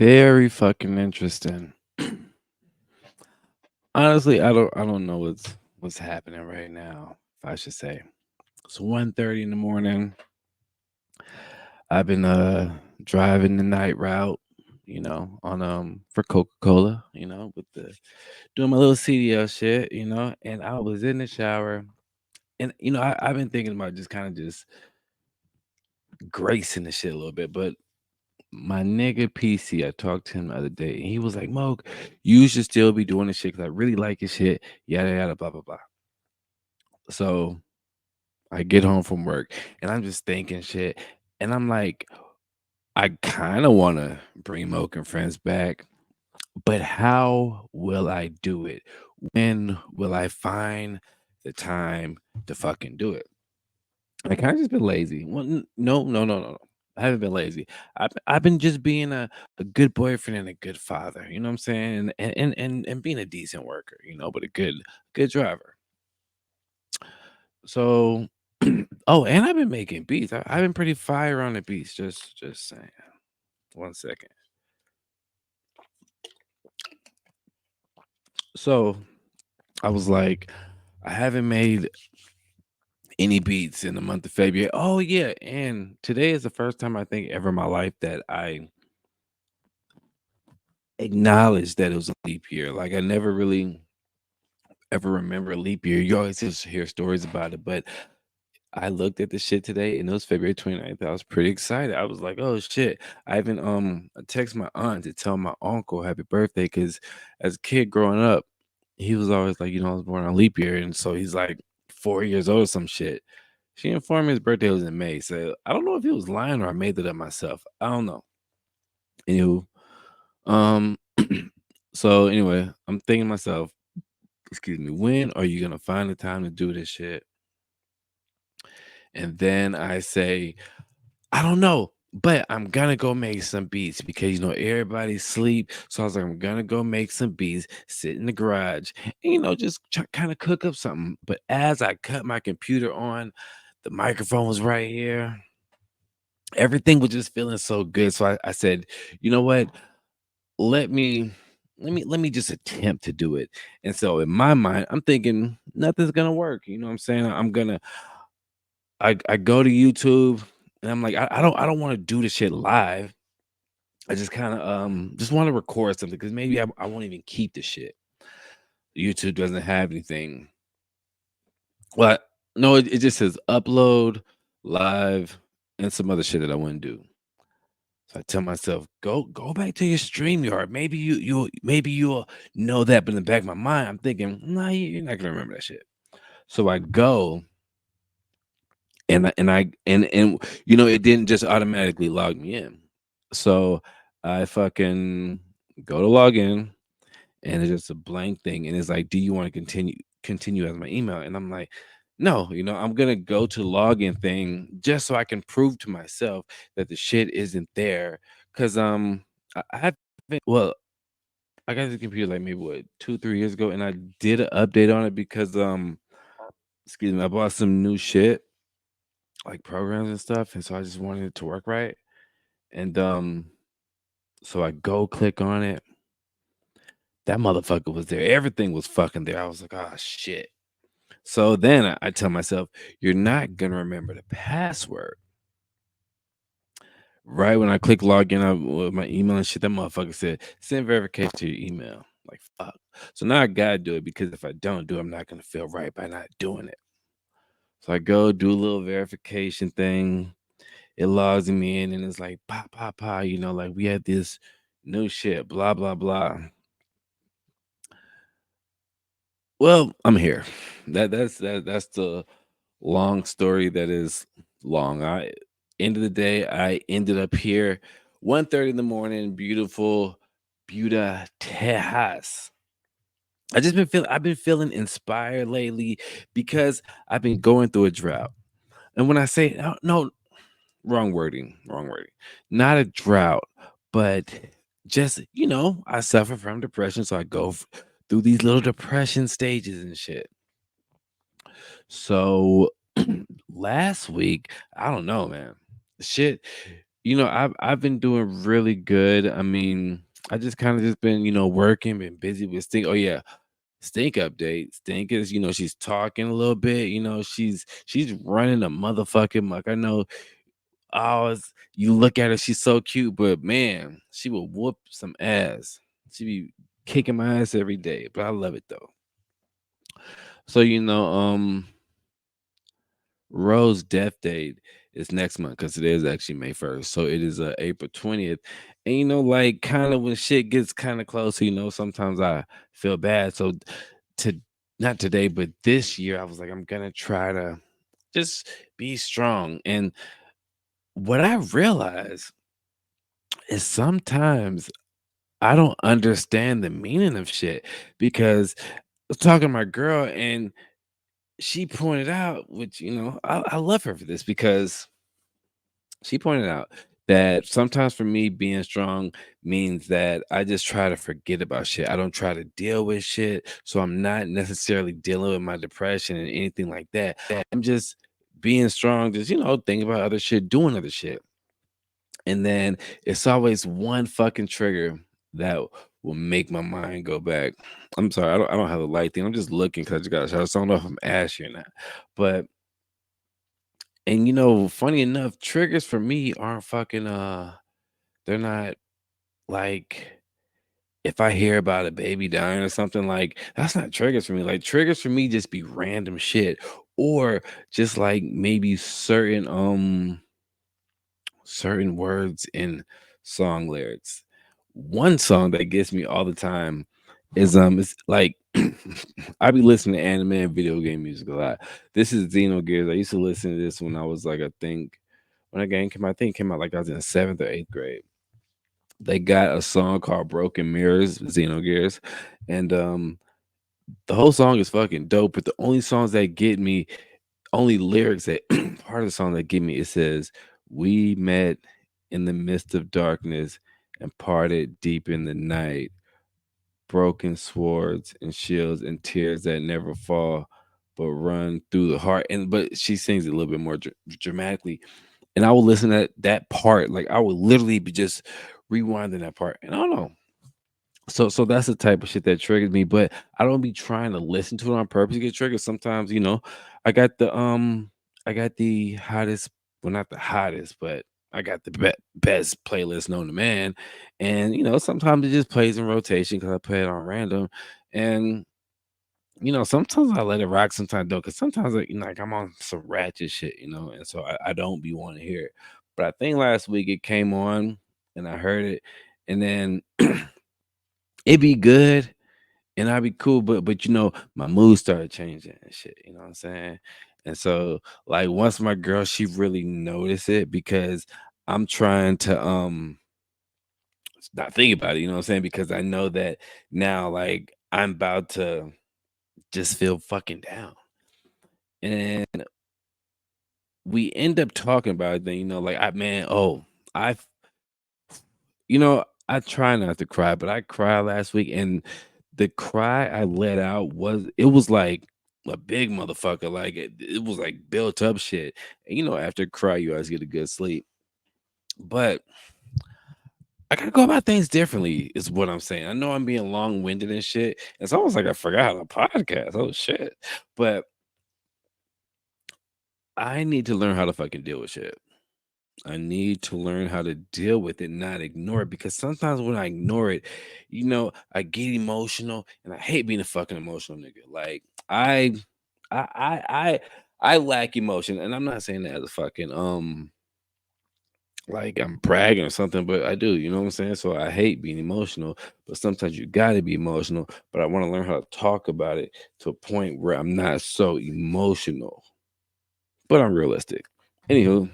Very fucking interesting. Honestly, I don't know what's happening right now, if I should say. It's 1:30 in the morning. I've been driving the night route, on for Coca-Cola, with the doing my little CDL shit, and I was in the shower and I've been thinking about just kind of just gracing the shit a little bit, but my nigga PC, I talked to him the other day, and he was like, "Moke, you should still be doing this shit because I really like your shit, yada yada, blah blah blah." So I get home from work, and I'm just thinking shit, and I'm like, I kind of want to bring Moke and Friends back, but how will I do it? When will I find the time to fucking do it? I kind of just been lazy. Well, no, no, no, no, no. I haven't been lazy. I've been just being a good boyfriend and a good father. You know what I'm saying? And being a decent worker. But a good driver. So, oh, and I've been making beats. I've been pretty fire on the beats. Just saying. 1 second. So I was like, I haven't made any beats in the month of February. Oh yeah, and today is the first time I think ever in my life that I acknowledged that it was a leap year. Like I never really ever remember a leap year. You always just hear stories about it, but I looked at the shit today and it was February 29th. I was pretty excited. I was like, oh shit. I even text my aunt to tell my uncle happy birthday because as a kid growing up, he was always like, I was born on leap year. And so he's like 4 years old or some shit. She informed me his birthday was in May. So I don't know if he was lying or I made it up myself. I don't know. Anywho, um, so anyway, I'm thinking to myself, excuse me, when are you gonna find the time to do this shit? And then I say, I don't know, but I'm gonna go make some beats because everybody's sleep. So I was like, I'm gonna go make some beats, sit in the garage, and just kind of cook up something. But as I cut my computer on, the microphone was right here. Everything was just feeling so good. So I said, you know what? Let me let me just attempt to do it. And so in my mind, I'm thinking nothing's gonna work. You know what I'm saying? I go to YouTube and I'm like, I don't want to do the shit live. I just kind of just want to record something because maybe I won't even keep the shit. YouTube doesn't have anything. Well, no, it just says upload, live, and some other shit that I wouldn't do. So I tell myself, go back to your StreamYard. Maybe you'll know that. But in the back of my mind, I'm thinking, nah, you're not gonna remember that shit. So I go and it didn't just automatically log me in. So I fucking go to log in and it's just a blank thing. And it's like, do you want to continue as my email? And I'm like, no, I'm gonna go to login thing just so I can prove to myself that the shit isn't there. Cause I haven't well, I got the computer like maybe what 2, 3 years ago, and I did an update on it because excuse me, I bought some new shit like programs and stuff, and so I just wanted it to work right. And so I go click on it. That motherfucker was there. Everything was fucking there. I was like, oh shit. So then I tell myself, you're not gonna remember the password. Right when I click login up with my email and shit, that motherfucker said send verification to your email. Like fuck. So now I gotta do it because if I don't do it, I'm not gonna feel right by not doing it. So I go do a little verification thing. It logs me in and it's like pop, pop, pop, like we had this new shit, blah, blah, blah. Well, I'm here. That's the long story that is long. I End of the day, I ended up here 1:30 in the morning, beautiful Buda, Texas. I've been feeling inspired lately because I've been going through a drought. And when I say no, wrong wording, wrong wording. Not a drought, but just, I suffer from depression, so I go through these little depression stages and shit. So last week, I don't know, man. Shit. I've been doing really good. I mean, I just kind of just been, working, been busy with Stink. Oh yeah, Stink update. Stink is, she's talking a little bit. She's running a motherfucking muck. I know. You look at her, she's so cute, but man, she will whoop some ass. She be kicking my ass every day, but I love it though. So Rose death date is next month because it is actually May 1st. So it is April 20th. And like kind of when shit gets kind of close, sometimes I feel bad. So to not today, but this year, I was like, I'm gonna try to just be strong. And what I realize is sometimes I don't understand the meaning of shit because I was talking to my girl and she pointed out, which I love her for this because she pointed out that sometimes for me being strong means that I just try to forget about shit. I don't try to deal with shit. So I'm not necessarily dealing with my depression and anything like that. I'm just being strong, just, thinking about other shit, doing other shit. And then it's always one fucking trigger that will make my mind go back. I'm sorry, I don't have the light thing. I'm just looking because I just got a shower. So I don't know if I'm ashy or not. But and funny enough, triggers for me aren't fucking they're not like if I hear about a baby dying or something, like that's not triggers for me. Like triggers for me just be random shit. Or just like maybe certain words in song lyrics. One song that gets me all the time is it's like I be listening to anime and video game music a lot. This is Xenogears. I used to listen to this when I was like, I think when a game came out, I think it came out like I was in seventh or eighth grade. They got a song called Broken Mirrors, Xenogears. And the whole song is fucking dope, but the only songs that get me, only lyrics that part of the song that get me, it says, "We met in the midst of darkness and parted deep in the night, broken swords and shields and tears that never fall, but run through the heart." And but she sings it a little bit more dramatically, and I will listen to that part, like I would literally be just rewinding that part, and I don't know. So that's the type of shit that triggers me, but I don't be trying to listen to it on purpose to get triggered. Sometimes, I got the hottest, well, not the hottest, but I got the best playlist known to man. And sometimes it just plays in rotation because I play it on random. And sometimes I let it rock, sometimes don't, because sometimes like I'm on some ratchet shit, and so I don't be wanting to hear it. But I think last week it came on and I heard it, and then it be good and I'd be cool, but my mood started changing and shit, you know what I'm saying? And so like once my girl, she really noticed it because I'm trying to not think about it, you know what I'm saying? Because I know that now like I'm about to just feel fucking down. And we end up talking about it then, like I man, oh, I I try not to cry, but I cried last week, and the cry I let out was like a big motherfucker. Like it was like built up shit. And after a cry, you always get a good sleep. But I gotta go about things differently, is what I'm saying. I know I'm being long winded and shit. It's almost like I forgot how to podcast. Oh shit. But I need to learn how to fucking deal with shit. I need to learn how to deal with it, not ignore it. Because sometimes when I ignore it, I get emotional, and I hate being a fucking emotional nigga. Like I, I, I, I lack emotion, and I'm not saying that as a fucking like I'm bragging or something, but I do. You know what I'm saying? So I hate being emotional, but sometimes you got to be emotional. But I want to learn how to talk about it to a point where I'm not so emotional, but I'm realistic. Anywho,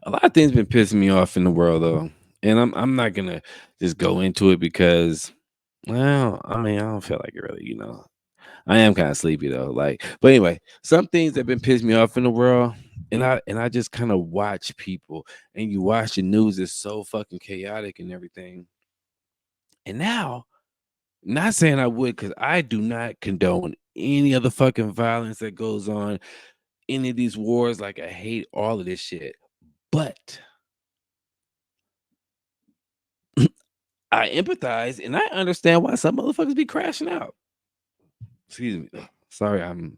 a lot of things been pissing me off in the world though, and I'm not gonna just go into it because, well, I mean, I don't feel like it really. I am kind of sleepy though. Like, but anyway, some things that been pissing me off in the world, and I just kind of watch people, and you watch the news, it's so fucking chaotic and everything. And now, not saying I would, because I do not condone any of the fucking violence that goes on, any of these wars. Like, I hate all of this shit, but I empathize and I understand why some motherfuckers be crashing out. Excuse me. Ugh, sorry, I'm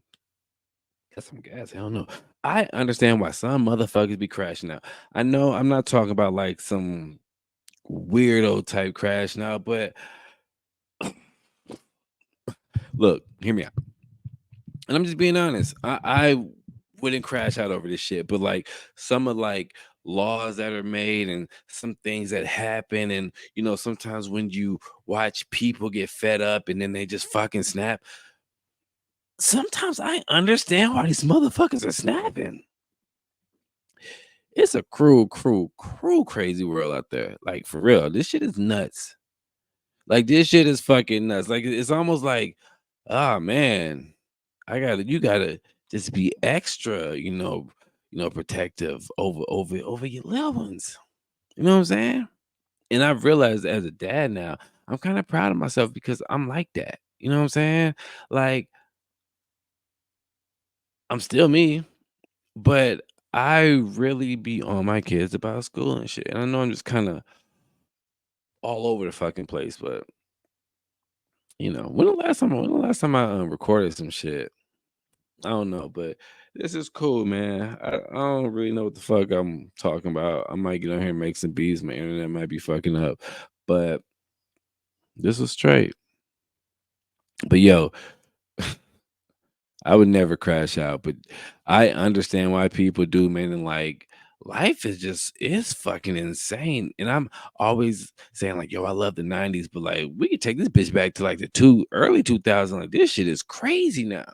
got some gas. I don't know. I understand why some motherfuckers be crashing out. I know I'm not talking about like some weirdo type crashing out, but look, hear me out. And I'm just being honest. I wouldn't crash out over this shit, but like some of like laws that are made and some things that happen, and sometimes when you watch people get fed up and then they just fucking snap. Sometimes I understand why these motherfuckers are snapping. It's a cruel, crazy world out there. Like for real, this shit is nuts. Like this shit is fucking nuts. Like it's almost like, ah man, you gotta just be extra, protective over your little ones. You know what I'm saying? And I've realized as a dad now, I'm kind of proud of myself because I'm like that. You know what I'm saying? Like I'm still me, but I really be on my kids about school and shit. And I know I'm just kind of all over the fucking place, but when the last time I recorded some shit, I don't know, but this is cool, man. I don't really know what the fuck I'm talking about. I might get on here and make some beats. My internet might be fucking up, but this is straight. But yo, I would never crash out, but I understand why people do, man. And like, life is fucking insane. And I'm always saying like, yo, I love the '90s, but like, we could take this bitch back to like the early 2000s. Like, this shit is crazy now.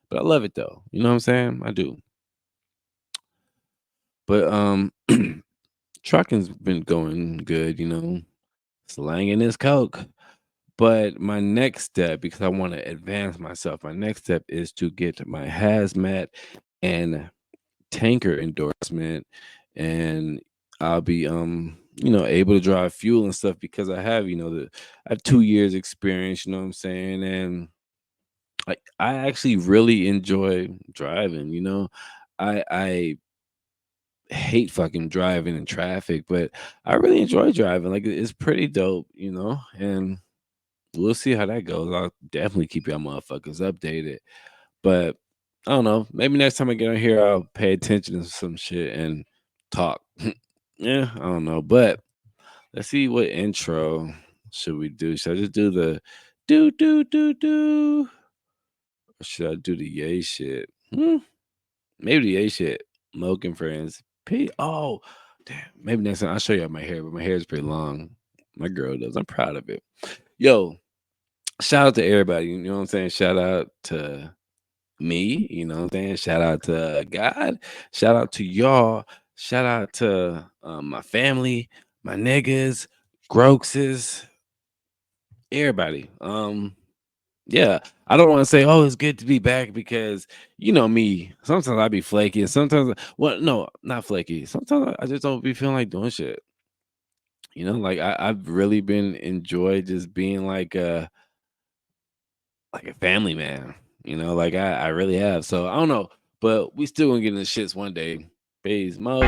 But I love it though. You know what I'm saying? I do. But trucking's been going good. Slanging this coke. But my next step, because I want to advance myself, my next step is to get my hazmat and tanker endorsement, and I'll be able to drive fuel and stuff because I have 2 years experience, you know what I'm saying? And I actually really enjoy driving, I hate fucking driving in traffic, but I really enjoy driving. Like it's pretty dope, and we'll see how that goes. I'll definitely keep y'all motherfuckers updated. But I don't know. Maybe next time I get on here, I'll pay attention to some shit and talk. Yeah, I don't know. But let's see what intro should we do. Should I just do the do? Or should I do the yay shit? Maybe the yay shit. Moke N Friendz. Oh, damn. Maybe next time I'll show you my hair, but my hair is pretty long. My girl does. I'm proud of it. Yo, shout out to everybody. You know what I'm saying? Shout out to me, you know what I'm saying? Shout out to God. Shout out to y'all. Shout out to my family, my niggas, Groxes, everybody. Yeah, I don't want to say, oh, it's good to be back because you know me. Sometimes I be flaky, and sometimes, well, no, not flaky. Sometimes I just don't be feeling like doing shit. Like I've really been enjoyed just being like a family man. Like I really have. So I don't know, but we still gonna get in the shits one day. Peace, Mo.